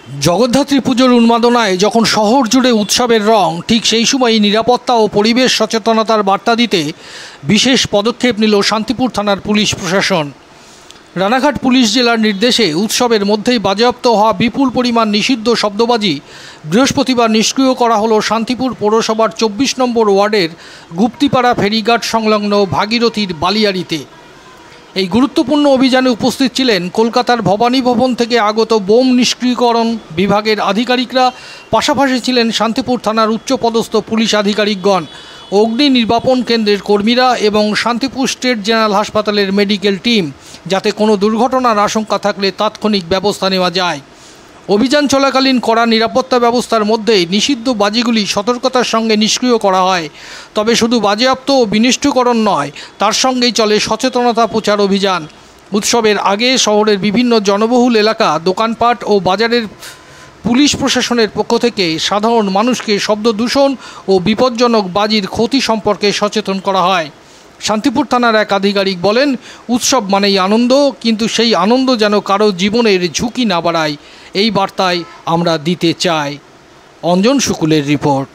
জগদ্ধাত্রী পুজোর উন্মাদনায় যখন শহর জুড়ে উৎসবের রং, ঠিক সেই সময়ই নিরাপত্তা ও পরিবেশ সচেতনতার বার্তা দিতে বিশেষ পদক্ষেপ নিল শান্তিপুর থানার পুলিশ প্রশাসন। রানাঘাট পুলিশ জেলার নির্দেশে উৎসবের মধ্যেই বাজেয়াপ্ত হওয়া বিপুল পরিমাণ নিষিদ্ধ শব্দবাজি বৃহস্পতিবার নিষ্ক্রিয় করা হলো শান্তিপুর পৌরসভার 24 নম্বর ওয়ার্ডের গুপ্তিপাড়া ফেরিঘাট সংলগ্ন ভাগীরথীর বালিয়াড়িতে। এই গুরুত্বপূর্ণ অভিযানে উপস্থিত ছিলেন কলকাতার ভবানী ভবন থেকে আগত বোম নিষ্ক্রিয়করণ বিভাগের আধিকারিকরা, পাশাপাশি ছিলেন শান্তিপুর থানার উচ্চপদস্থ পুলিশ আধিকারিকগণ, অগ্নি নির্বাপন কেন্দ্রের কর্মীরা এবং শান্তিপুর স্টেট জেনারেল হাসপাতালের মেডিকেল টিম, যাতে কোনো দুর্ঘটনার আশঙ্কা থাকলে তাৎক্ষণিক ব্যবস্থা নেওয়া যায়। অভিযান চলাকালীন কড়া নিরাপত্তা ব্যবস্থার মধ্যেই নিষিদ্ধ বাজিগুলি সতর্কতার সঙ্গে নিষ্ক্রিয় করা হয়। তবে শুধু বাজেয়াপ্ত ও বিনিষ্টকরণ নয়, তার সঙ্গেই চলে সচেতনতা প্রচার অভিযান। উৎসবের আগে শহরের বিভিন্ন জনবহুল এলাকা, দোকানপাট ও বাজারের পুলিশ প্রশাসনের পক্ষ থেকে সাধারণ মানুষকে শব্দ দূষণ ও বিপজ্জনক বাজির ক্ষতি সম্পর্কে সচেতন করা হয়। শান্তিপুর থানার এক আধিকারিক বলেন, উৎসব মানেই আনন্দ, কিন্তু সেই আনন্দ যেন কারো জীবনের ঝুঁকি না বাড়ায়, এই বার্তাই আমরা দিতে চাই। অঞ্জন শুকুলের রিপোর্ট।